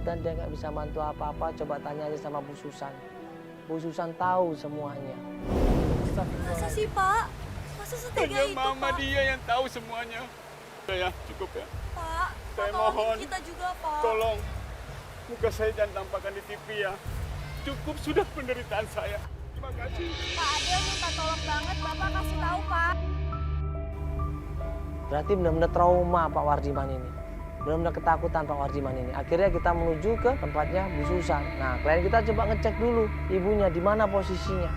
dan dia nggak bisa bantu apa-apa, coba tanya aja sama Bu Susan. Bu Susan tahu semuanya. Masa sih, Pak? Masa setega Hanya itu, mama Pak? dia yang tahu semuanya. Ya, cukup ya. Pak, Saya tolongin mohon. kita juga, Pak. Tolong, muka saya jangan tampakkan di TV ya. Cukup sudah penderitaan saya. Terima kasih. Pak Adel minta tolong banget, Bapak kasih tahu, Pak. Berarti benar-benar trauma Pak Wardiman ini. Benar-benar ketakutan Pak Wardiman ini. Akhirnya kita menuju ke tempatnya Bu Susan. Nah, klien kita coba ngecek dulu ibunya di mana posisinya.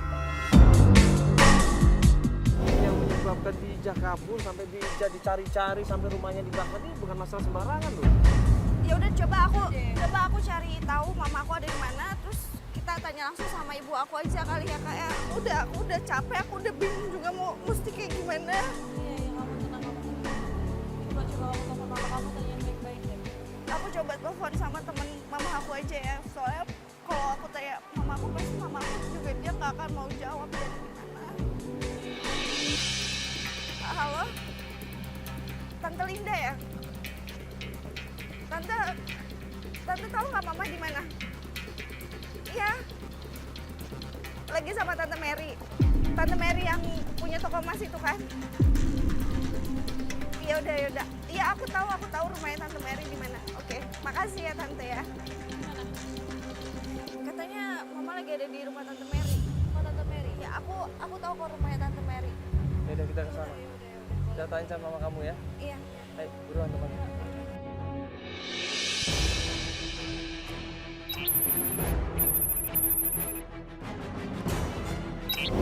Yang menyebabkan Bija kabur sampai Bija dicari-cari sampai rumahnya dibakar ini bukan masalah sembarangan loh. Ya udah coba aku cari tahu mama aku ada di mana, terus kita tanya langsung sama ibu aku aja kali ya, Kak. Aku udah capek, aku udah bingung juga mau mesti kayak gimana. Iya, kamu tenang, kamu tenang. Coba kamu telepon mama kamu, tanyain baik-baik deh. Aku coba telepon sama temen mama aku aja ya. Soalnya kalau aku tanya mama aku, pasti mama aku juga dia nggak akan mau jawab dia ada di mana. Halo? Tante Linda ya? Tante tahu nggak mama di mana? Iya. Lagi sama Tante Mary. Tante Mary yang punya toko emas itu kan? Ya udah. Iya, aku tahu rumahnya Tante Mary di mana. Oke, makasih ya Tante ya. Katanya mama lagi ada di rumah Tante Mary. Rumah Tante Mary. Ya, aku tahu kok rumahnya Tante Mary. Ya udah kita ke sana. Datain sama mama kamu ya. Iya. Ayo, buruan teman.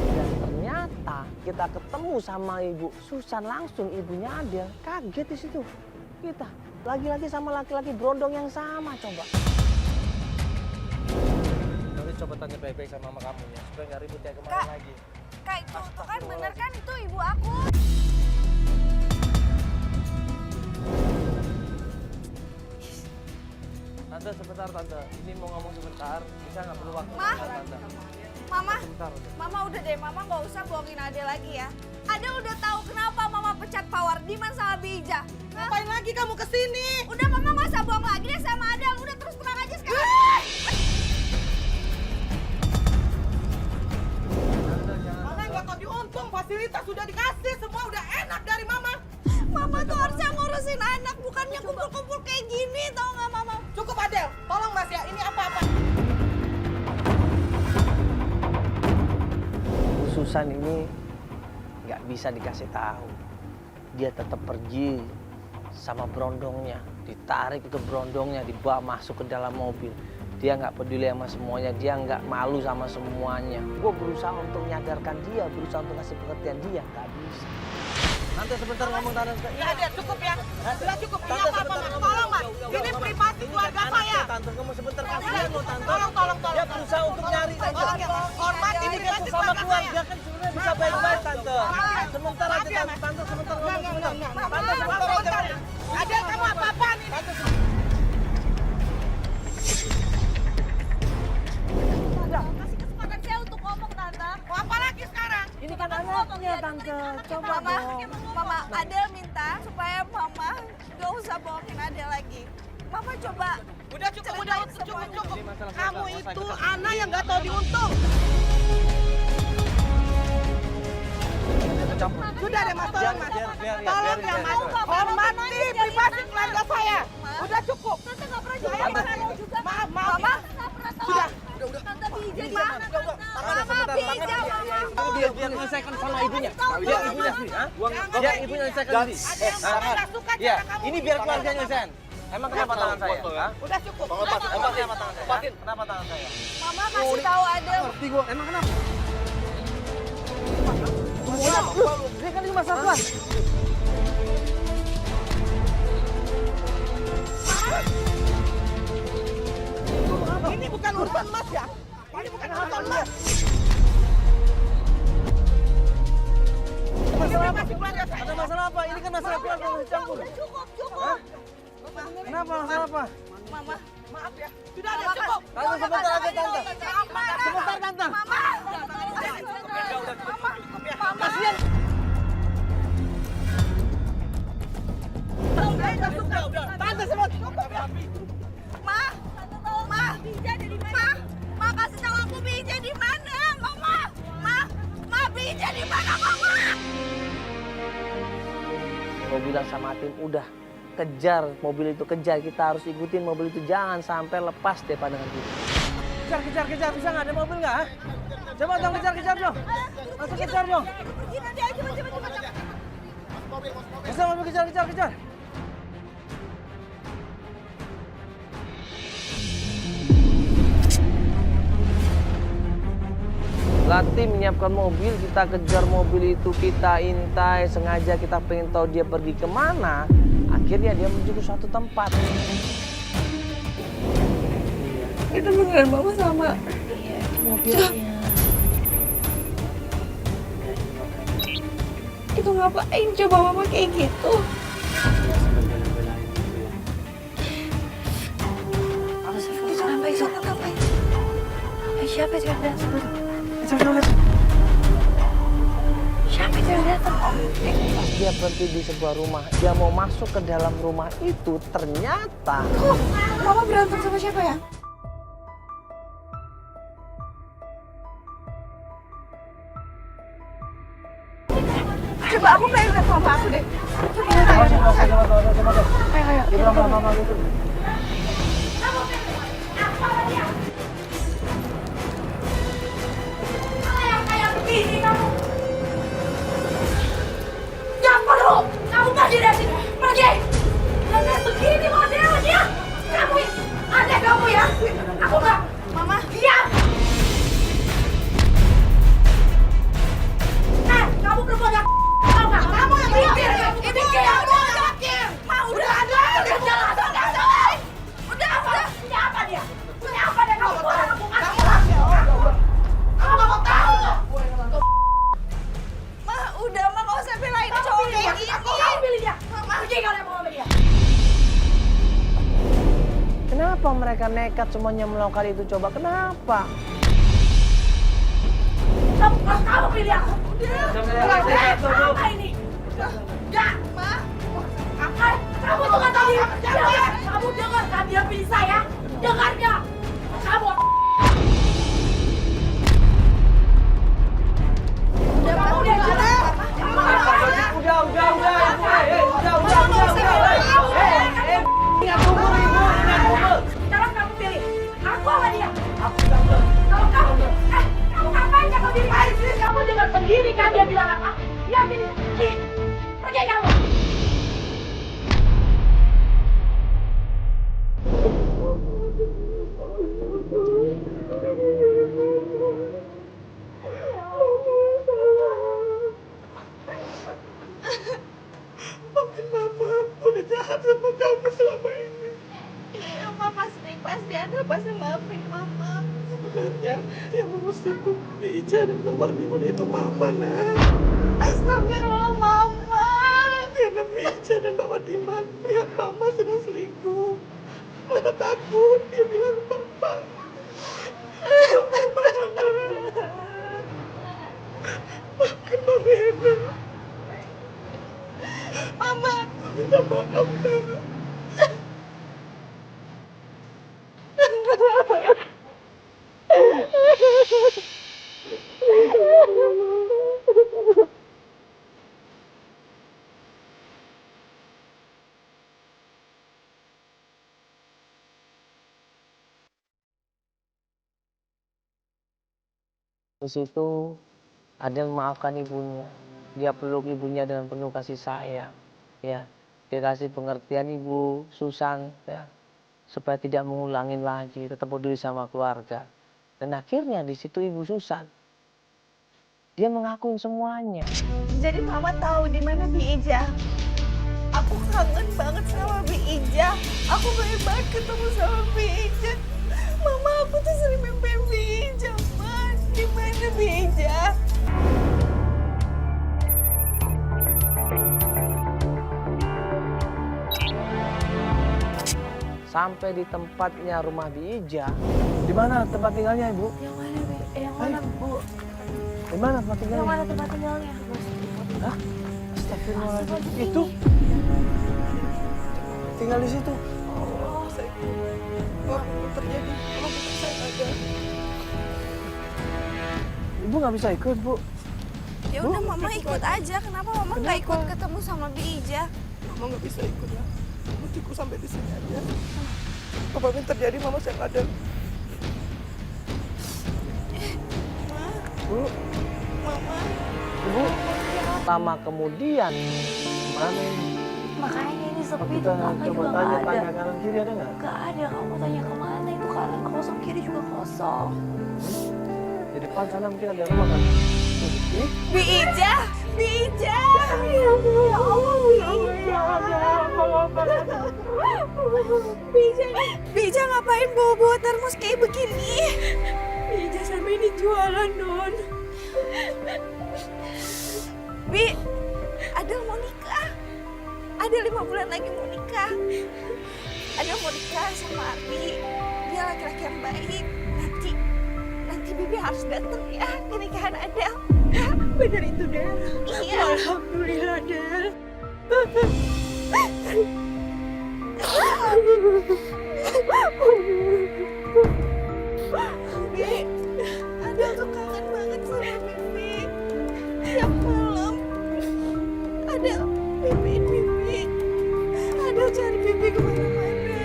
Dan ternyata kita ketemu sama Ibu Susan langsung, ibunya Adel. Kaget di situ. Kita lagi-lagi sama laki-laki berondong yang sama, coba. Nanti coba tanya baik-baik sama mama kamu ya, supaya nggak ribut kayak kemarin Kak. lagi. Kak, itu kan bener kan itu ibu aku. Tante, sebentar Tante. Ini mau ngomong sebentar. Bisa nggak perlu waktu Ma. sama Tante? Mama, Sebentar. Mama udah deh, Mama nggak usah bohongin Adel lagi ya. Adel udah tahu kenapa Mama pecat Pak Wardiman sama Bija. Ngapain lagi kamu kesini? Udah Mama nggak usah bohong lagi deh sama Adel. Udah terus terang aja sekarang. Mama nggak tahu diuntung, fasilitas sudah dikasih, semua udah enak dari Mama. Mama tuh harusnya ngurusin anak, bukannya kumpul-kumpul kayak gini, tau nggak Mama? Cukup Adel, tolong Mas ya, ini apa-apa. Bu Susan ini nggak bisa dikasih tahu. Dia tetap pergi sama berondongnya, ditarik ke berondongnya, dibawa masuk ke dalam mobil. Dia nggak peduli sama semuanya, dia nggak malu sama semuanya. Gue berusaha untuk menyadarkan dia, berusaha untuk kasih pengertian dia, nggak bisa. Tante sebentar ngomong Tante. Ya Adel, cukup ya. Sudah cukup, ini Tante apa-apa sebentar Mas, ngomong. tolong Mas. Ini privasi keluarga saya. Tante, kamu sebentar kasihan loh Tante. Tolong. Dia berusaha untuk nyari Tante. Hormat, ini Ini kan privasi sesama keluarga keluarga saya. kan sebenarnya bisa baik-baik Tante. Sebentar aja Tante, Tante sebentar ngomong sebentar. Tante sebentar aja. Adel, kamu apa-apaan ini? Kasih kesempatan saya untuk ngomong, Tante. Mau apa lagi sekarang? Ini kan anaknya Tante, coba dong. Mama, Adel minta supaya Mama gak usah bohongin Adel lagi. Mama coba Udah cukup. Ini masalah Kamu keluarga, itu masalah anak yang nggak tahu diuntung. Sudah deh Mas, tolong Mas. Tolong ya Mas, hormati privasi keluarga saya. Udah cukup. Tante gak pernah juga Adel juga. Maaf. Mama gak pernah tahu. Sudah. Tante Bija di mana, Tante? Tangan Mama sebentar, Bija, tangan. Mama. Biar menyelesaikan sama ibunya. Biar ibunya sendiri, ha? Biar ibunya menyelesaikan sendiri. Mama nggak suka Ya, cara kamu. ini biar keluarganya menyelesaikan. Emang kenapa tangan saya? Ha? Udah cukup. Emang kenapa tangan saya? ha? Kenapa tangan saya? Mama kasih tahu Adel. Ngerti gua. Emang kenapa? Dia kan ini masalah kelas. Ini bukan urusan Mas ya. Ini bukan urusan Mas. Ini privasi keluarga saya. Ada masalah apa? Ini kan masalah keluarga yang dicampur. Cukup. Kenapa? Masalah apa? Mama. Maaf ya. Sudah ada cukup. Tante sebentar aja Tante. Sebentar Tante. Mama. Kasihan. Saya nggak suka. Tante sebentar. Ma. bilang sama tim, udah kejar mobil itu, kejar, kita harus ikutin mobil itu, jangan sampai lepas deh pandangan kita. Kejar, bisa nggak ada mobil nggak? Coba dong kejar dong, masuk kejar dong. Pergi nanti aja, cepat. Bisa mobil kejar. Lati menyiapkan mobil, kita kejar mobil itu, kita intai, sengaja kita pengen tahu dia pergi kemana. Akhirnya dia menuju ke suatu tempat. Itu beneran mama sama mobilnya. Itu ngapain coba mama kayak gitu? Ngapain? Siapa yang datang? Siapa yang datang? Pas dia berhenti di sebuah rumah, dia mau masuk ke dalam rumah itu, ternyata Mama berantem sama siapa ya? Coba aku pengen lihat mama aku deh. Jangan perlu! Kamu pergi dari sini! Pergi! Jangan begini modelnya! Ada kamu ya? Aku nggak... Mama, Diam! Kamu perempuan nggak... Tahu nggak? Kamu yang mikir! Ini kayak udah mikir! Udah jelas! Udah apa? Punya apa dia? Kamu pulang aku kasih lagi! Kamu nggak mau tahu! udah mah nggak usah belain cowok kayak gini. Kamu pilih dia! Pergi kalau yang mau sama dia! kenapa mereka nekat semuanya melakukan itu? Coba kenapa? Kamu pilih aku! Apa ini? Enggak! Ma, Kamu tuh nggak tahu dia! Kamu dengar kan dia pilih saya? Dengar nggak? Kamu... udah mah udah. Sekarang kamu pilih. Aku sama dia. Kalau kamu... kamu ngapain kamu pilih? Kamu dengar sendiri kan dia bilang apa? Dia pilih. Pergi kamu. Udah jahat sama kamu selama ini. Iya, mama sering pasti ada pasti maafin mama. Sebenarnya yang mengusir Ija dan keluar itu mama, nak. Astagfirullah mama. Karena Ija dan Bawa Diman lihat mama sedang selingkuh. Mereka takut, dia bilang ke papa. Maafkan Mama Hena. Mama, Minta maaf, nak. Di situ Adel memaafkan ibunya. Dia peluk ibunya dengan penuh kasih sayang. Ya, dia kasih pengertian ibu Susan, ya, supaya tidak mengulangin lagi, tetap peduli sama keluarga. Dan akhirnya di situ ibu Susan, dia mengakuin semuanya. jadi mama tahu di mana Bi Ija. Aku kangen banget sama Bi Ija. Aku pengen banget ketemu sama Bi Ija. Mama, aku tuh sering mimpi Bi Ija, Ma. Di mana Bi Ija? Sampai di tempatnya rumah Bi Ija. Di mana tempat tinggalnya, Ibu? Yang mana, Bi? Yang mana, Bu? Di mana tempat Yang tinggalnya? mana tempat tinggalnya? Hah? Astagfirullahaladzim. Itu? Tinggal di situ? Oh, saya waktu terjadi waktu saya ada. Ibu nggak bisa ikut, Bu? Ya udah mama ikut aja. Kenapa mama nggak ikut ketemu sama Bi Ija? Mama nggak bisa ikut ya. Mama cukup sampai di sini aja. Apapun yang terjadi, Mama siap ada. Bu, Mama. Ibu, lama kemudian mana ini? Makanya ini sepi Kita tuh, kakak coba juga tanya nggak ada. kanan kiri ada nggak? Gak ada, kamu tanya kemana, itu kanan kosong, kiri juga kosong. Di depan sana mungkin ada rumah kan? Bi Ija, Bi Ija. Ya Allah, Bi Ija, Bi Ija ngapain bawa termos kayak begini? Bi Ija sampai ini jualan, Non. Bi, Adel mau nikah. Adel 5 bulan lagi mau nikah. Adel mau nikah sama Ardi. Dia laki-laki yang baik. Nanti Bibi harus datang ya ke nikahan Adel. Bener itu, Del. Iya. Alhamdulillah, Del. Bi, Adel tuh kangen banget sama Bibi. Tiap malam Adel mimpiin Bibi. Adel cari Bibi kemana-mana.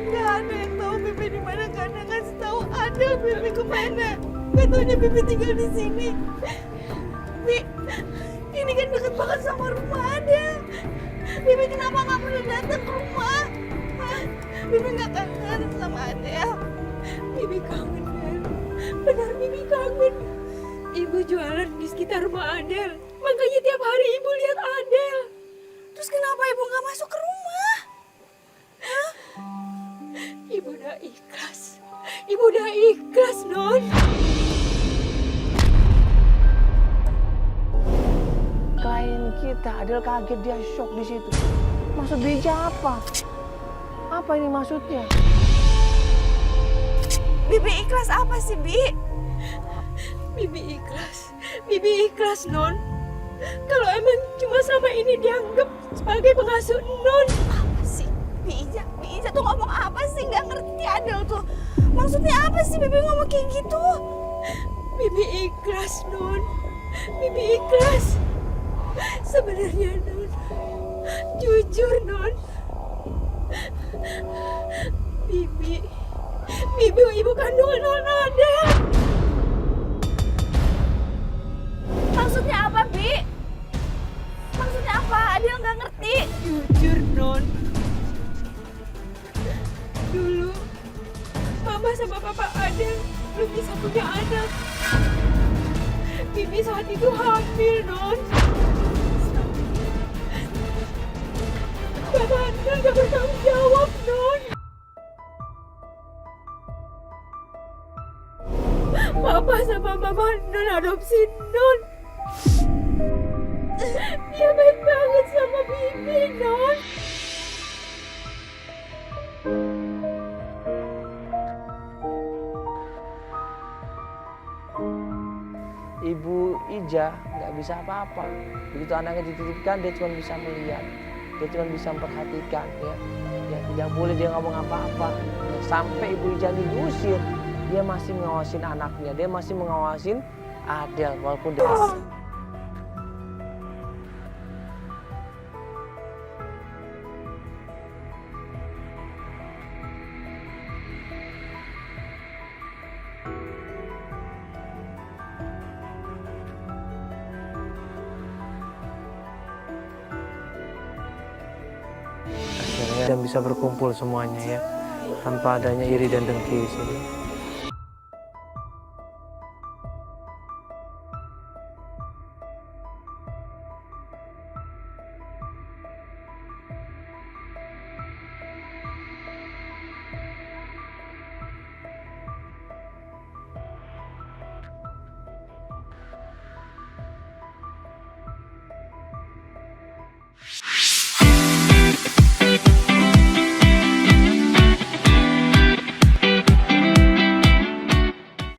Gak ada yang tahu Bibi di mana karena ngasih tahu Adel Bibi kemana. Gak taunya Bibi tinggal di sini. Bi, ini kan deket banget sama rumah Adel. Bibi kenapa nggak pernah datang ke rumah? Hah? Bibi nggak kangen sama Adel. Bibi kangen, Del. Benar, Bibi kangen. Ibu jualan di sekitar rumah Adel. Makanya tiap hari ibu lihat Adel. Terus kenapa ibu nggak masuk ke rumah? Hah? Ibu udah ikhlas. Ibu udah ikhlas, Non. Klien kita Adel kaget, dia shock di situ. Maksud Bija apa? Apa ini maksudnya? Bibi ikhlas apa sih, Bi? Bibi ikhlas. Bibi ikhlas, Non. Kalau emang cuma sama ini dianggap sebagai pengasuh Non. Apa sih? Bi Ija tuh ngomong apa sih? Nggak ngerti Adel tuh. Maksudnya apa sih Bibi ngomong kayak gitu? Bibi ikhlas, Non. Bibi ikhlas. Sebenarnya, Non. Jujur, Non. Bibi ibu kandungan Non Adel. Maksudnya apa, Bi? Maksudnya apa? Adel nggak ngerti. Jujur, Non. Dulu, Mama sama Papa Adel belum bisa punya anak. Bibi saat itu hamil, Non. Papa Adel nggak bertanggung jawab, Non. Papa sama Mama Non adopsi Non. Dia baik banget sama Bibi, Non. Ibu Ija nggak bisa apa-apa. Begitu anaknya dititipkan, dia cuma bisa melihat, dia cuma bisa memperhatikan, ya. Ya tidak boleh dia ngomong apa-apa. Ya, sampai Ibu Ija diusir, dia masih mengawasin anaknya, dia masih mengawasin Adel walaupun dia. Dan bisa berkumpul semuanya ya, tanpa adanya iri dan dengki di sini.